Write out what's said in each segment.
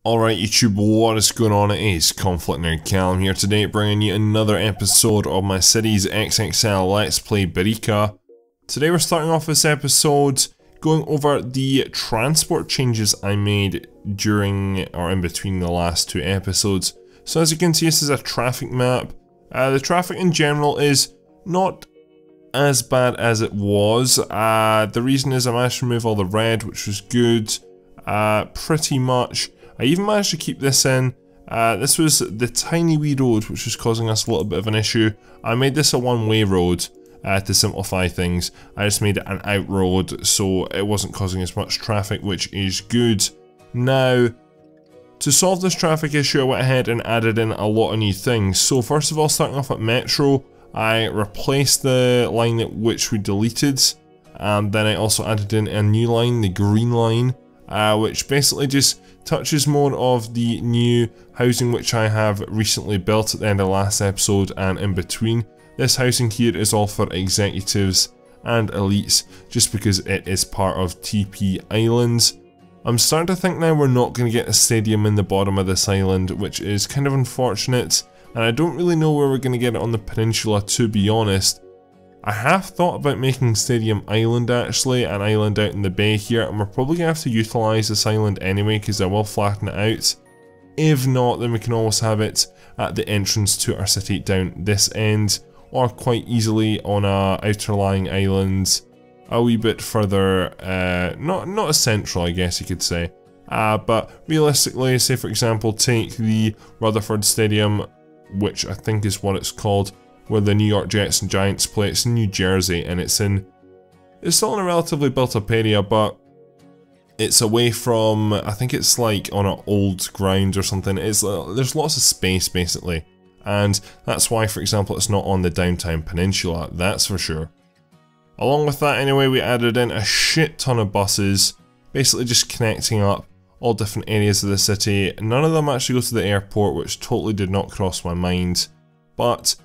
Alright YouTube, what is going on? It is Conflict Nerd Callum here today, bringing you another episode of my Cities XXL Let's Play Berica. Today we're starting off this episode going over the transport changes I made during or in between the last two episodes. So as you can see, this is a traffic map. The traffic in general is not as bad as it was. The reason is I managed to remove all the red, which was good. Pretty much. I even managed to keep this in. This was the tiny wee road which was causing us a little bit of an issue. I made this a one-way road to simplify things. I just made it an out road so it wasn't causing as much traffic, which is good. Now, to solve this traffic issue, I went ahead and added in a lot of new things. So first of all, starting off at Metro, I replaced the line which we deleted, and then I also added in a new line, the green line, which basically just touches more of the new housing which I have recently built at the end of the last episode and in between. This housing here is all for executives and elites, just because it is part of TP Islands. I'm starting to think now we're not going to get a stadium in the bottom of this island, which is kind of unfortunate, and I don't really know where we're going to get it on the peninsula, to be honest. I have thought about making Stadium Island actually, an island out in the bay here, and we're probably going to have to utilise this island anyway because I will flatten it out. If not, then we can always have it at the entrance to our city down this end, or quite easily on a outer lying island a wee bit further, not as central I guess you could say. But realistically, say for example take the Rutherford Stadium, which I think is what it's called, where the New York Jets and Giants play. It's in New Jersey, and it's still in a relatively built up area, but it's away from, I think it's like on an old ground or something. There's lots of space basically, and that's why, for example, it's not on the Downtown Peninsula, that's for sure. Along with that anyway, we added in a shit ton of buses, basically just connecting up all different areas of the city. None of them actually go to the airport, which totally did not cross my mind, but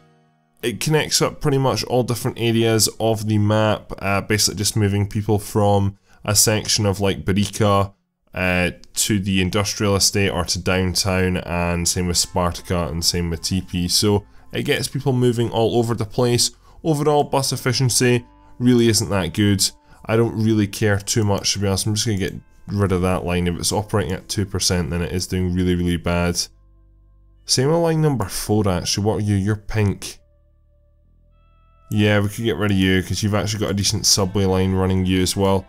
it connects up pretty much all different areas of the map, basically just moving people from a section of like Berica to the industrial estate or to downtown, and same with Spartica and same with TP. So it gets people moving all over the place. Overall bus efficiency really isn't that good. I don't really care too much, to be honest. I'm just going to get rid of that line. If it's operating at 2%, then it is doing really, really bad. Same with line number 4 actually. What are you? You're pink. Yeah, we could get rid of you because you've actually got a decent subway line running you as well.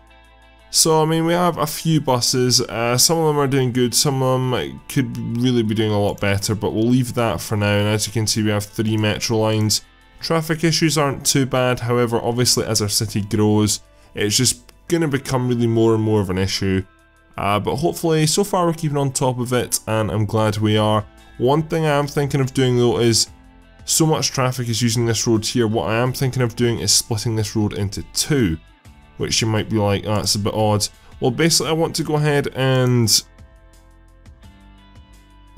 So, I mean, we have a few buses. Some of them are doing good, some of them could really be doing a lot better, but we'll leave that for now. And as you can see, we have 3 metro lines. Traffic issues aren't too bad, however, obviously as our city grows, it's just going to become really more and more of an issue. But hopefully, so far we're keeping on top of it, and I'm glad we are. One thing I am thinking of doing though is, so much traffic is using this road here, what I am thinking of doing is splitting this road into 2. Which you might be like, oh, that's a bit odd. Well, basically I want to go ahead and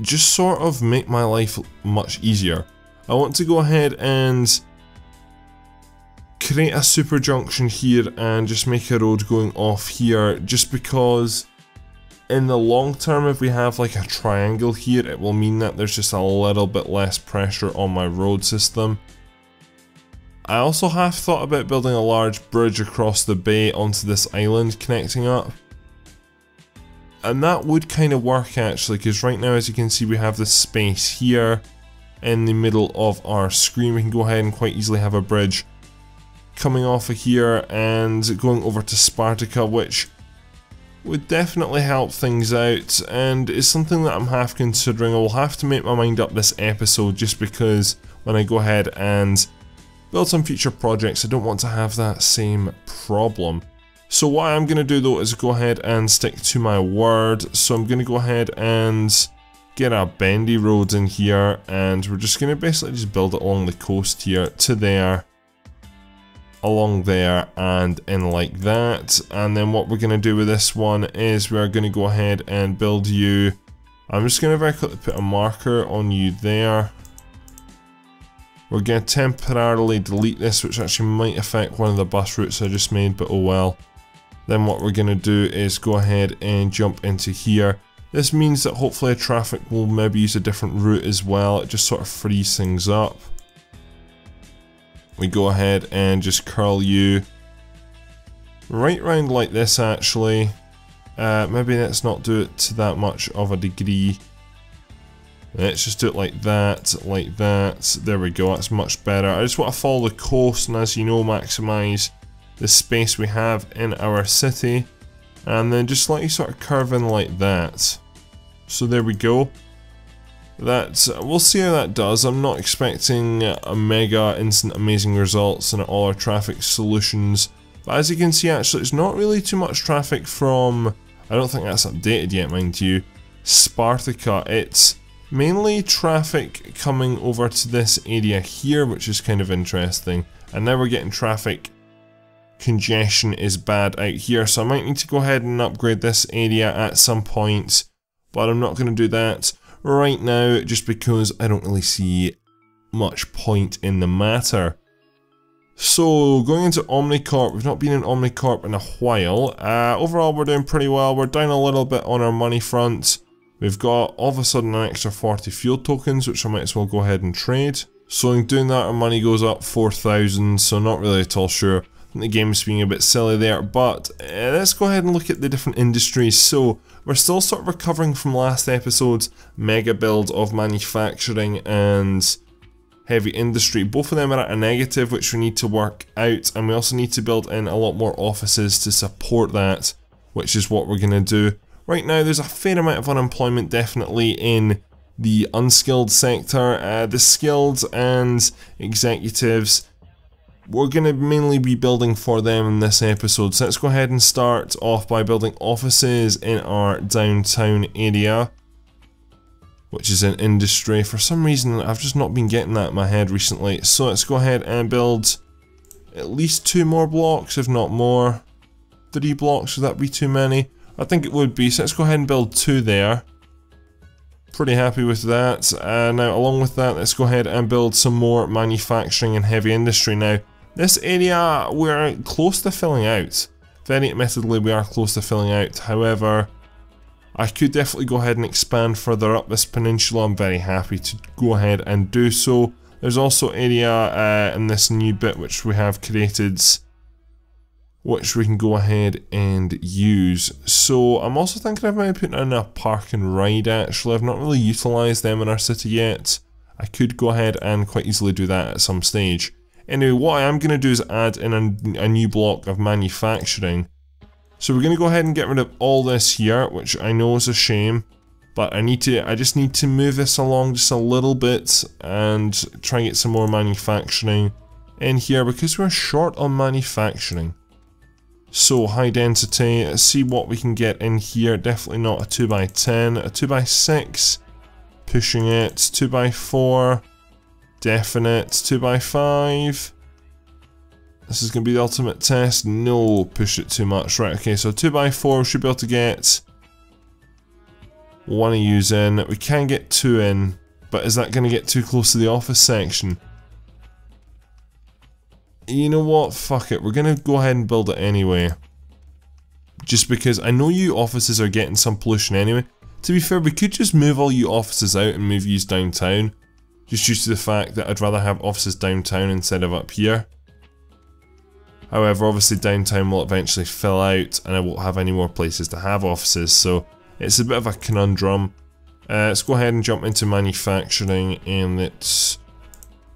just sort of make my life much easier. I want to go ahead and create a super junction here and just make a road going off here, just because in the long term, if we have like a triangle here, it will mean that there's just a little bit less pressure on my road system. I also have thought about building a large bridge across the bay onto this island connecting up. And that would kind of work actually, because right now, as you can see, we have this space here in the middle of our screen. We can go ahead and quite easily have a bridge coming off of here and going over to Spartica, which would definitely help things out, and is something that I'm half considering. I will have to make my mind up this episode, just because when I go ahead and build some future projects, I don't want to have that same problem. So what I'm going to do though is go ahead and stick to my word. So I'm going to go ahead and get a bendy road in here, and we're just going to basically just build it along the coast here to there, along there, and in like that. And then what we're going to do with this one is we're going to go ahead and build you. I'm just going to very quickly put a marker on you there. We're going to temporarily delete this, which actually might affect one of the bus routes I just made, but oh well. Then what we're going to do is go ahead and jump into here. This means that hopefully traffic will maybe use a different route as well. It just sort of frees things up. We go ahead and just curl you right round like this actually. Maybe let's not do it to that much of a degree. Let's just do it like that, like that. There we go, that's much better. I just want to follow the coast and, as you know, maximise the space we have in our city. And then just slightly sort of curve in like that. So there we go. We'll see how that does. I'm not expecting a mega instant amazing results in all our traffic solutions. But as you can see, actually, it's not really too much traffic from, I don't think that's updated yet, mind you, Spartica. It's mainly traffic coming over to this area here, which is kind of interesting. And now we're getting traffic congestion is bad out here, so I might need to go ahead and upgrade this area at some point, but I'm not going to do that right now just because I don't really see much point in the matter. So going into Omnicorp, we've not been in Omnicorp in a while. Overall we're doing pretty well. We're down a little bit on our money front. We've got all of a sudden an extra 40 fuel tokens, which I might as well go ahead and trade. So in doing that our money goes up 4,000, so not really at all sure. The game's being a bit silly there, but let's go ahead and look at the different industries. So we're still sort of recovering from last episode's mega build of manufacturing and heavy industry. Both of them are at a negative, which we need to work out, and we also need to build in a lot more offices to support that, which is what we're going to do. Right now there's a fair amount of unemployment definitely in the unskilled sector. The skilled and executives, we're going to mainly be building for them in this episode, so let's go ahead and start off by building offices in our downtown area, which is in industry. For some reason I've just not been getting that in my head recently, so let's go ahead and build at least 2 more blocks, if not more. 3 blocks, would that be too many? I think it would be, so let's go ahead and build 2 there. Pretty happy with that. Now along with that, let's go ahead and build some more manufacturing and heavy industry. Now this area we're close to filling out. Very admittedly we are close to filling out, however I could definitely go ahead and expand further up this peninsula. I'm very happy to go ahead and do so. There's also area in this new bit which we have created, which we can go ahead and use. So I'm also thinking of maybe putting in a park and ride actually. I've not really utilised them in our city yet. I could go ahead and quite easily do that at some stage. Anyway, what I am going to do is add in a new block of manufacturing. So we're going to go ahead and get rid of all this here, which I know is a shame. But I just need to move this along just a little bit and try and get some more manufacturing in here because we're short on manufacturing. So high density, let's see what we can get in here. Definitely not a 2x10, a 2x6, pushing it, 2x4, definite, 2x5. This is going to be the ultimate test. No, push it too much. Right, okay, so 2x4 we should be able to get 1 of yous in. We can get 2 in, but is that going to get too close to the office section? You know what, fuck it, we're going to go ahead and build it anyway. Just because I know you offices are getting some pollution anyway. To be fair, we could just move all you offices out and move yous downtown. Just due to the fact that I'd rather have offices downtown instead of up here. However, obviously downtown will eventually fill out and I won't have any more places to have offices, so it's a bit of a conundrum. Let's go ahead and jump into manufacturing and let's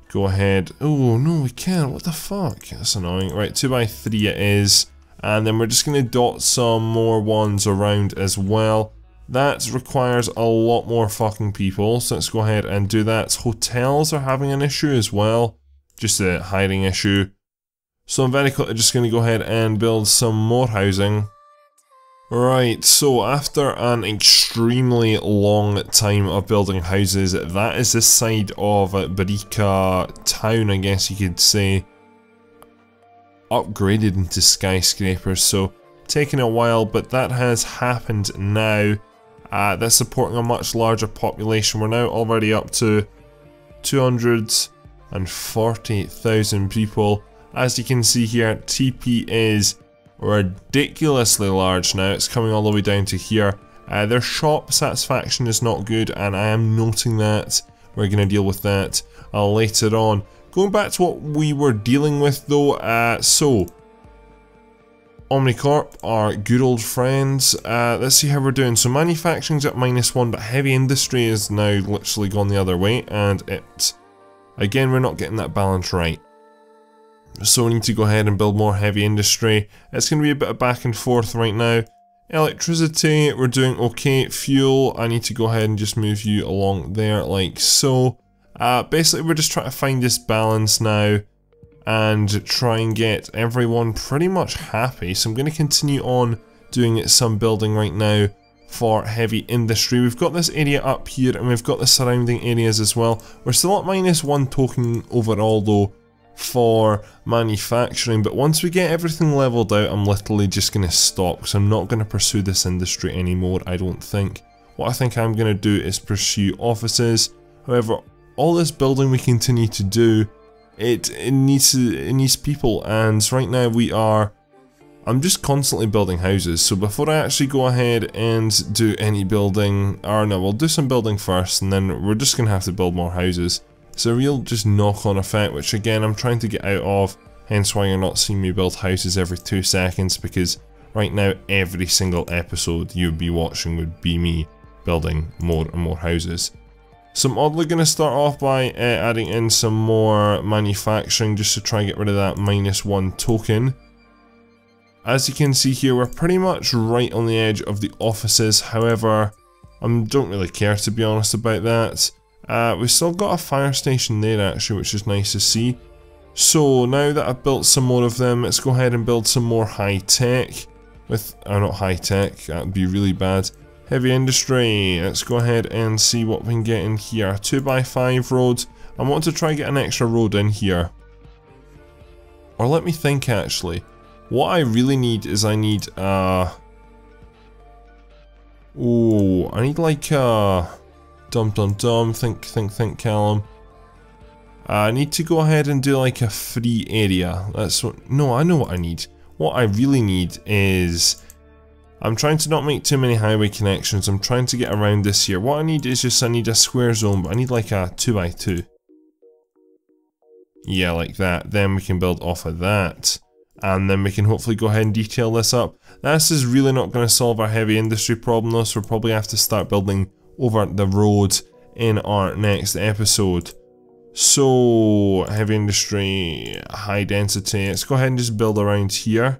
go ahead. Oh no, we can't. What the fuck? That's annoying. Right, 2x3 it is. And then we're just going to dot some more ones around as well. That requires a lot more fucking people, so let's go ahead and do that. Hotels are having an issue as well. Just a hiring issue. So I'm very quickly just going to go ahead and build some more housing. Right, so after an extremely long time of building houses, that is this side of Barica town, I guess you could say, upgraded into skyscrapers, so taking a while, but that has happened now. That's supporting a much larger population. We're now already up to 240,000 people. As you can see here, TP is ridiculously large now. It's coming all the way down to here. Their shop satisfaction is not good, and I am noting that. We're going to deal with that later on. Going back to what we were dealing with though, so Omnicorp, our good old friends, let's see how we're doing. So manufacturing's at -1, but heavy industry is now literally gone the other way, and again, we're not getting that balance right. So we need to go ahead and build more heavy industry. It's going to be a bit of back and forth right now. Electricity, we're doing okay. Fuel, I need to go ahead and just move you along there like so. Basically, we're just trying to find this balance now and try and get everyone pretty much happy. So I'm going to continue on doing some building right now for heavy industry. We've got this area up here and we've got the surrounding areas as well. We're still at -1 token overall though for manufacturing, but once we get everything leveled out, I'm literally just going to stop because I'm not going to pursue this industry anymore, I don't think. What I think I'm going to do is pursue offices. However, all this building we continue to do, it needs people, and right now I'm just constantly building houses. So before I actually go ahead and do any building, or no, we'll do some building first and then we're just going to have to build more houses. It's a real just knock-on effect, which again I'm trying to get out of, hence why you're not seeing me build houses every 2 seconds, because right now every single episode you'd be watching would be me building more and more houses. So I'm oddly going to start off by adding in some more manufacturing just to try and get rid of that -1 token. As you can see here, we're pretty much right on the edge of the offices, however, I don't really care to be honest about that. We've still got a fire station there actually, which is nice to see. So now that I've built some more of them, let's go ahead and build some more high tech. Not high tech, that would be really bad. Heavy industry, let's go ahead and see what we can get in here. 2x5 road, I want to try and get an extra road in here. Or let me think actually. What I really need is I need like think Callum. I need to go ahead and do like a free area. No, I know what I need. What I really need is, I'm trying to not make too many highway connections. I'm trying to get around this here. What I need is just, I need a square zone, but I need like a 2x2. Yeah, like that. Then we can build off of that. And then we can hopefully go ahead and detail this up. This is really not going to solve our heavy industry problem though, so we'll probably have to start building over the road in our next episode. So, heavy industry, high density, let's go ahead and just build around here.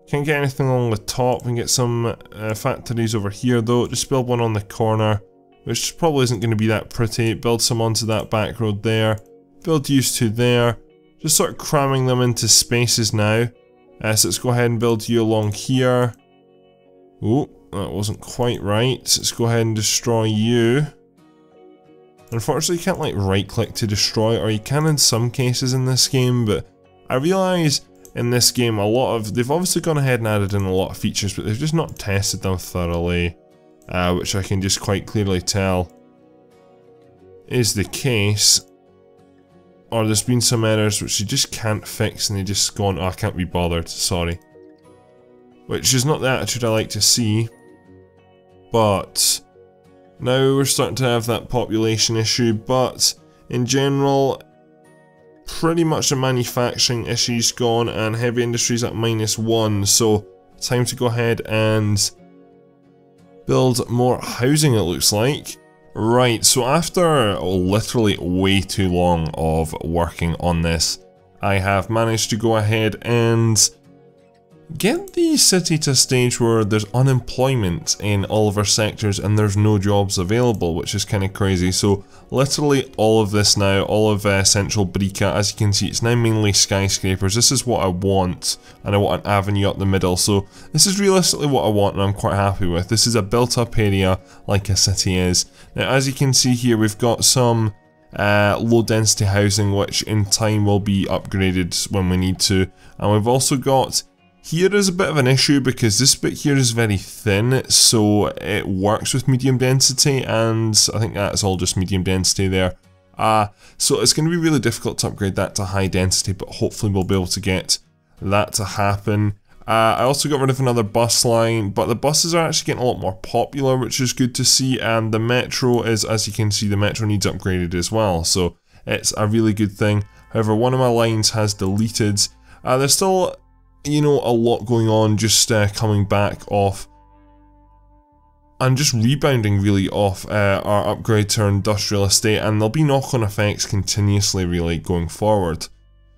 Can't get anything along the top. We can get some factories over here though. Just build one on the corner, which probably isn't going to be that pretty. Build some onto that back road there. Build used to there. Just sort of cramming them into spaces now. So let's go ahead and build you along here. Oh, that wasn't quite right. Let's go ahead and destroy you. Unfortunately, you can't like right click to destroy, or you can in some cases in this game, but I realise in this game they've obviously gone ahead and added in a lot of features, but they've just not tested them thoroughly, which I can just quite clearly tell is the case. Or there's been some errors which you just can't fix and they just gone, oh, I can't be bothered, sorry. Which is not the attitude I like to see, but now we're starting to have that population issue, but in general, pretty much the manufacturing issue's gone and heavy industry's at -1, so time to go ahead and build more housing it looks like. Right, so after literally way too long of working on this, I have managed to go ahead and get the city to a stage where there's unemployment in all of our sectors and there's no jobs available, which is kind of crazy. So literally all of this now, all of central Brica, as you can see, it's now mainly skyscrapers. This is what I want, and I want an avenue up the middle. So this is realistically what I want and I'm quite happy with. This is a built up area like a city is. Now as you can see here, we've got some low density housing which in time will be upgraded when we need to, and we've also got, here is a bit of an issue because this bit here is very thin, so it works with medium density, and I think that's all just medium density there. So it's going to be really difficult to upgrade that to high density, but hopefully we'll be able to get that to happen. I also got rid of another bus line, but the buses are actually getting a lot more popular, which is good to see, and the metro is, as you can see, the metro needs upgraded as well, so it's a really good thing. However, one of my lines has deleted. There's still, you know, a lot going on, just coming back off and just rebounding really off our upgrade to our industrial estate, and there'll be knock-on effects continuously really going forward.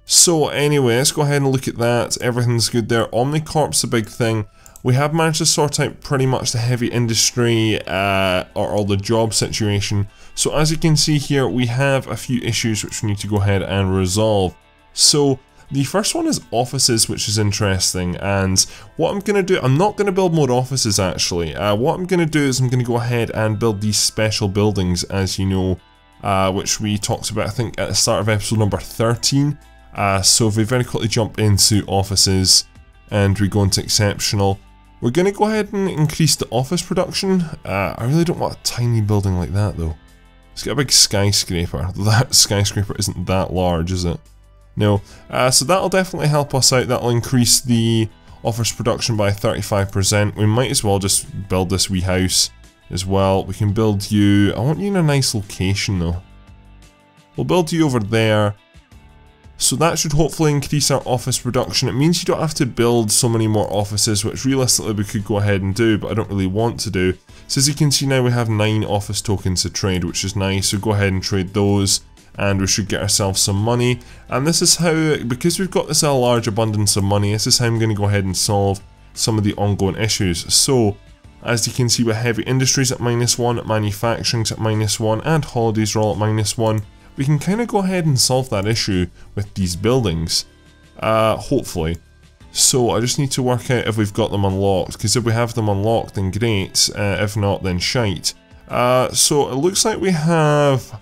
So anyway, let's go ahead and look at that. Everything's good there. Omnicorp's a big thing. We have managed to sort out pretty much the heavy industry or the job situation. So as you can see here, we have a few issues which we need to go ahead and resolve. So the first one is offices, which is interesting, and what I'm going to do, I'm not going to build more offices actually. What I'm going to do is I'm going to go ahead and build these special buildings, as you know, which we talked about I think at the start of episode number 13. So if we very quickly jump into offices and we go into exceptional, we're going to go ahead and increase the office production. I really don't want a tiny building like that though. Let's get a big skyscraper. That skyscraper isn't that large, is it? No. So that'll definitely help us out. That'll increase the office production by 35%. We might as well just build this wee house as well. We can build you... I want you in a nice location though. We'll build you over there. So that should hopefully increase our office production. It means you don't have to build so many more offices, which realistically we could go ahead and do, but I don't really want to do. So as you can see now, we have 9 office tokens to trade, which is nice. So go ahead and trade those, and we should get ourselves some money. And this is how, because we've got this large abundance of money, this is how I'm going to go ahead and solve some of the ongoing issues. So as you can see, with heavy industries at -1, manufacturing's at -1, and holidays are all at -1. We can kind of go ahead and solve that issue with these buildings, hopefully. So I just need to work out if we've got them unlocked, because if we have them unlocked then great, if not then shite. So it looks like we have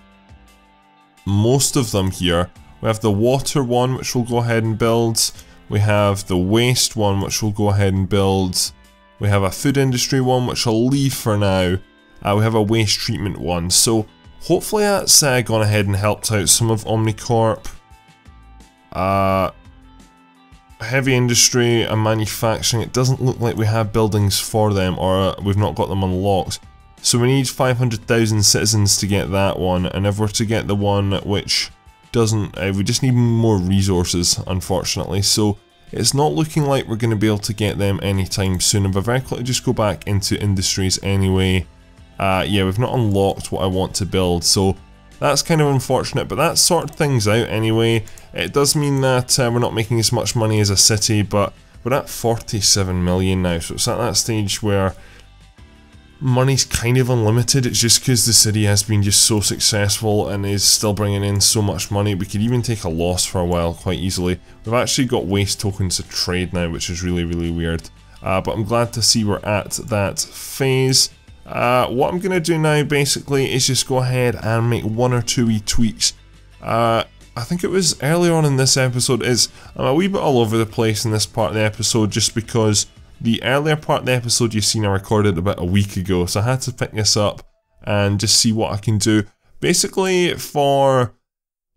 most of them here. We have the water one, which we'll go ahead and build. We have the waste one, which we'll go ahead and build. We have a food industry one, which I'll leave for now. We have a waste treatment one. So hopefully that's gone ahead and helped out some of Omnicorp. Heavy industry and manufacturing, it doesn't look like we have buildings for them, or we've not got them unlocked. So we need 500,000 citizens to get that one, and if we're to get the one which doesn't, we just need more resources, unfortunately. So it's not looking like we're going to be able to get them anytime soon. If I very quickly just go back into industries anyway. Yeah, we've not unlocked what I want to build, so that's kind of unfortunate, but that sorted things out anyway. It does mean that we're not making as much money as a city, but we're at 47 million now, so it's at that stage where money's kind of unlimited. It's just because the city has been just so successful and is still bringing in so much money. We could even take a loss for a while quite easily. We've actually got waste tokens to trade now, which is really, really weird. But I'm glad to see we're at that phase. What I'm going to do now basically is just go ahead and make 1 or 2 wee tweaks. I think it was earlier on in this episode. I'm a wee bit all over the place in this part of the episode just because the earlier part of the episode you've seen I recorded about a week ago, so I had to pick this up and just see what I can do. Basically, for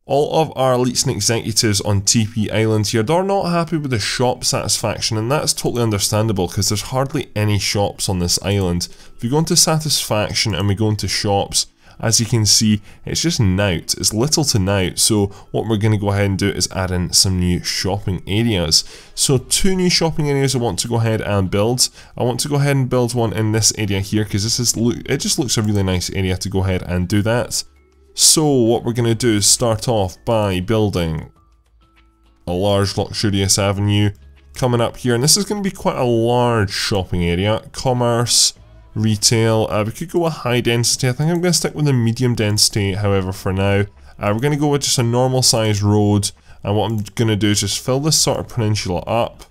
all of our elites and executives on TP Island here, they're not happy with the shop satisfaction, and that's totally understandable because there's hardly any shops on this island. If we go into satisfaction and we go into shops, as you can see, it's just nout. It's little to nout, so what we're going to go ahead and do is add in some new shopping areas. So 2 new shopping areas I want to go ahead and build. I want to go ahead and build one in this area here because it just looks a really nice area to go ahead and do that. So what we're going to do is start off by building a large luxurious avenue coming up here, and this is going to be quite a large shopping area. Commerce, retail, we could go with high density. I think I'm going to stick with a medium density, however, for now. We're going to go with just a normal size road, and what I'm going to do is just fill this sort of peninsula up.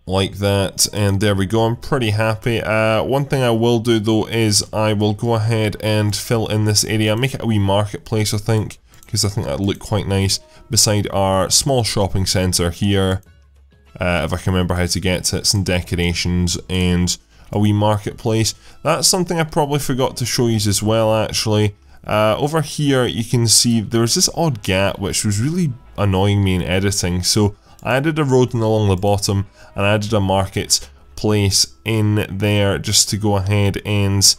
Like that, and there we go. I'm pretty happy. One thing I will do though is I will go ahead and fill in this area, make it a wee marketplace I think, because I think that'd look quite nice beside our small shopping centre here. If I can remember how to get to it, some decorations and a wee marketplace. That's something I probably forgot to show you as well actually. Over here you can see there's this odd gap which was really annoying me in editing, so I added a road in along the bottom, and I added a market place in there just to go ahead and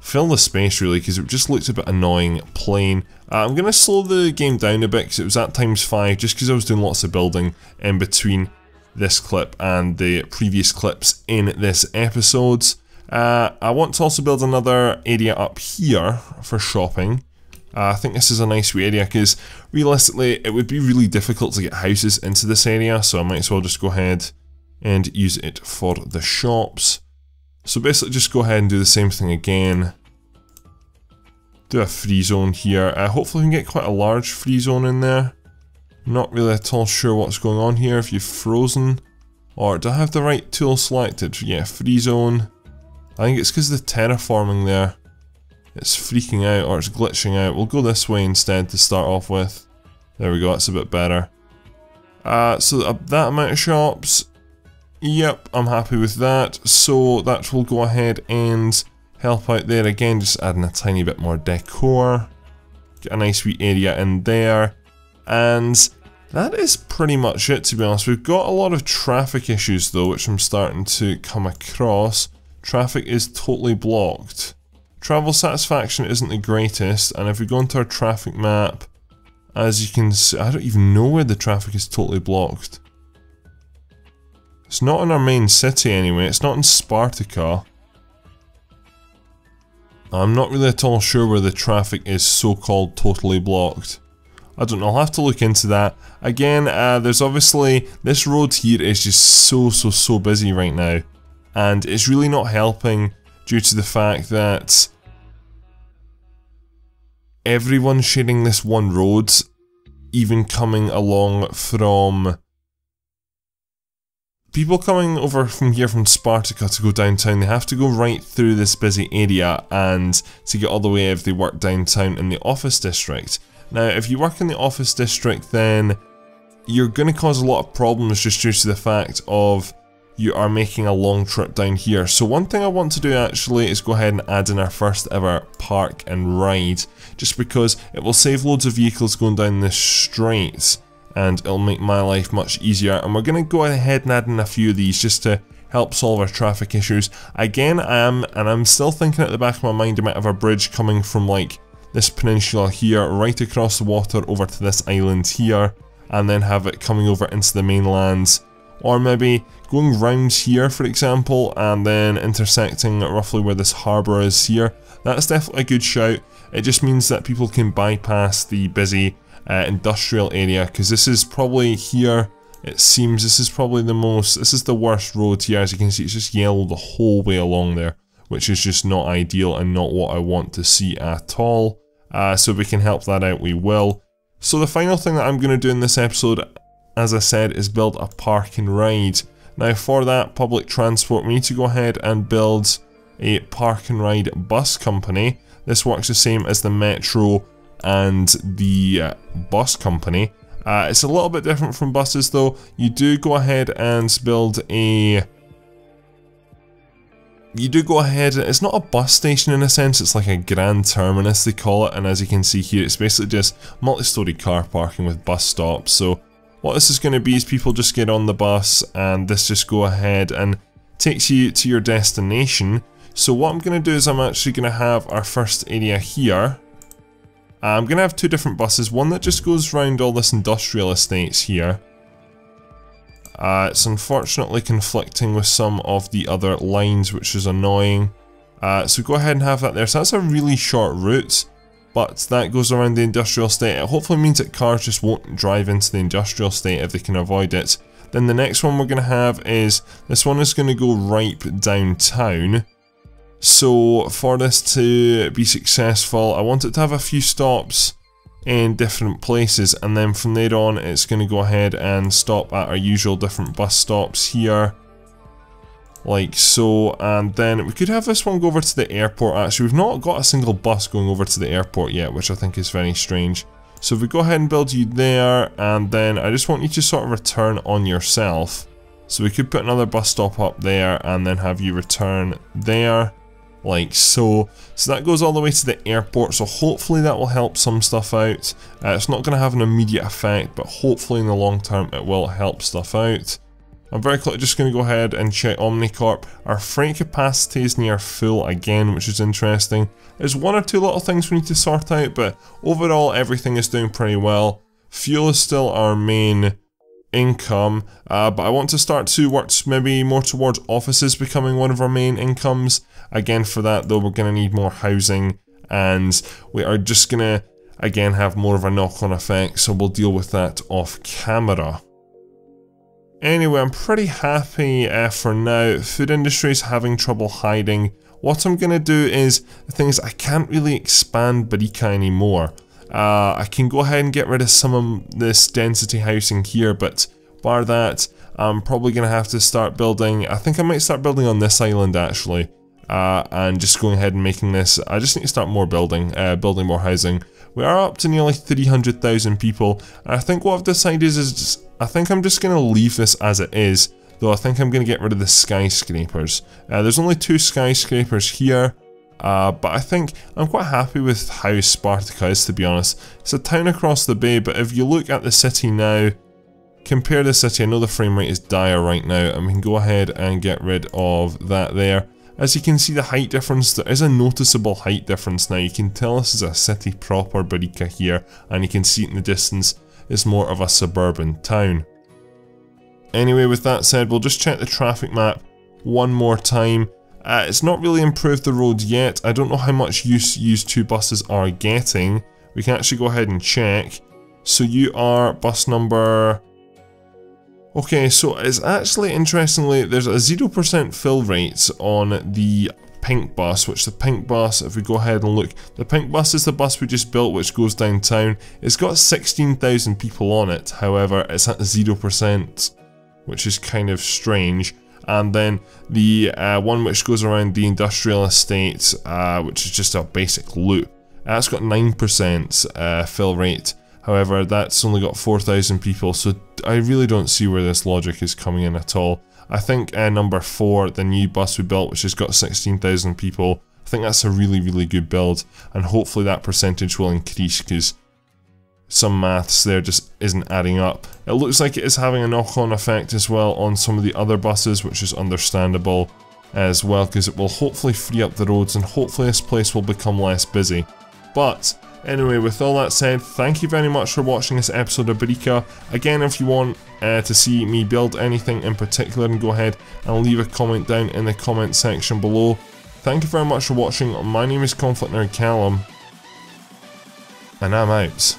fill the space really, because it just looked a bit annoying plain. I'm going to slow the game down a bit because it was at ×5, just because I was doing lots of building in between this clip and the previous clips in this episode. I want to also build another area up here for shopping. I think this is a nice wee area because realistically it would be really difficult to get houses into this area, so I might as well just go ahead and use it for the shops. So basically just go ahead and do the same thing again. Do a free zone here. Hopefully we can get quite a large free zone in there. Not really at all sure what's going on here, if you've frozen. Or do I have the right tool selected? Yeah, free zone. I think it's because of the terraforming there. It's freaking out or it's glitching out. We'll go this way instead to start off with. There we go, that's a bit better. So that amount of shops. Yep, I'm happy with that. So that will go ahead and help out there again, just adding a tiny bit more decor. Get a nice wee area in there. And that is pretty much it, to be honest. We've got a lot of traffic issues though, which I'm starting to come across. Traffic is totally blocked. Travel satisfaction isn't the greatest, and if we go into our traffic map, as you can see, I don't even know where the traffic is totally blocked. It's not in our main city anyway, it's not in Spartica. I'm not really at all sure where the traffic is so-called totally blocked. I don't know, I'll have to look into that. Again, there's obviously, this road here is just so busy right now. And it's really not helping due to the fact that everyone's sharing this one road, even coming along from... People coming over from here from Spartica to go downtown, they have to go right through this busy area and to get all the way if they work downtown in the office district. Now, if you work in the office district, then you're going to cause a lot of problems just due to the fact of you are making a long trip down here. So one thing I want to do actually is go ahead and add in our first ever park and ride, just because it will save loads of vehicles going down this straight and it'll make my life much easier. And we're going to go ahead and add in a few of these just to help solve our traffic issues. Again, I'm still thinking at the back of my mind I might have a bridge coming from like this peninsula here right across the water over to this island here, and then have it coming over into the mainland. Or maybe going round here, for example, and then intersecting roughly where this harbour is here. That's definitely a good shout. It just means that people can bypass the busy industrial area, because this is probably here, it seems this is probably this is the worst road here. As you can see, it's just yellow the whole way along there, which is just not ideal and not what I want to see at all. So if we can help that out, we will. So the final thing that I'm going to do in this episode, as I said, is build a park and ride. Now for that, public transport, we need to go ahead and build a park and ride bus company. This works the same as the metro and the bus company. It's a little bit different from buses though. You do go ahead and build a... it's not a bus station in a sense, it's like a grand terminus they call it, and as you can see here, it's basically just multi-storey car parking with bus stops. So what this is going to be is people just get on the bus and this just go ahead and takes you to your destination. So what I'm going to do is I'm actually going to have our first area here. I'm going to have two different buses, one that just goes around all this industrial estates here. It's unfortunately conflicting with some of the other lines, which is annoying. So go ahead and have that there. So that's a really short route, but that goes around the industrial estate. It hopefully means that cars just won't drive into the industrial estate if they can avoid it. Then the next one we're going to have is, this one is going to go right downtown. So for this to be successful, I want it to have a few stops in different places, and then from there on it's going to go ahead and stop at our usual different bus stops here, like so. And then we could have this one go over to the airport. Actually, we've not got a single bus going over to the airport yet, which I think is very strange. So if we go ahead and build you there, and then I just want you to sort of return on yourself. So we could put another bus stop up there and then have you return there. like so. So that goes all the way to the airport, so hopefully that will help some stuff out. It's not going to have an immediate effect, but hopefully in the long term it will help stuff out. I'm very quickly just going to go ahead and check Omnicorp. Our freight capacity is near full again, which is interesting. There's one or two little things we need to sort out, but overall everything is doing pretty well. Fuel is still our main income, but I want to start to work maybe more towards offices becoming one of our main incomes. Again, for that though, we're going to need more housing, and we are just going to again have more of a knock-on effect, so we'll deal with that off camera. Anyway, I'm pretty happy for now. Food industry is having trouble hiding. What I'm going to do is, the thing is, I can't really expand Barica anymore. I can go ahead and get rid of some of this density housing here, but bar that, I'm probably going to have to start building. I think I might start building on this island actually, and just going ahead and making this. I just need to start more building more housing. We are up to nearly 300,000 people, and I think what I've decided is I think I'm just going to leave this as it is, though I think I'm going to get rid of the skyscrapers. There's only 2 skyscrapers here. But I think I'm quite happy with how Spartica is, to be honest. It's a town across the bay, but if you look at the city now, compare the city, I know the frame rate is dire right now, and we can go ahead and get rid of that there. As you can see, the height difference, there is a noticeable height difference now. You can tell this is a city proper Barica here, and you can see it in the distance, it's more of a suburban town. Anyway, with that said, we'll just check the traffic map one more time. It's not really improved the road yet. I don't know how much use U2 buses are getting. We can actually go ahead and check. So you are bus number... Okay, so it's actually, interestingly, there's a 0% fill rate on the pink bus, which the pink bus, if we go ahead and look, the pink bus is the bus we just built, which goes downtown. It's got 16,000 people on it, however, it's at 0%, which is kind of strange. And then the one which goes around the industrial estate, which is just a basic loop, that's got 9% fill rate. However, that's only got 4,000 people, so I really don't see where this logic is coming in at all. I think number 4, the new bus we built, which has got 16,000 people, I think that's a really, really good build, and hopefully that percentage will increase, because some maths there just isn't adding up. It looks like it is having a knock-on effect as well on some of the other buses, which is understandable as well, because it will hopefully free up the roads and hopefully this place will become less busy. But anyway, with all that said, thank you very much for watching this episode of Barica. Again, if you want to see me build anything in particular, then go ahead and leave a comment down in the comment section below. Thank you very much for watching. My name is Conflict Nerd Callum, and I'm out.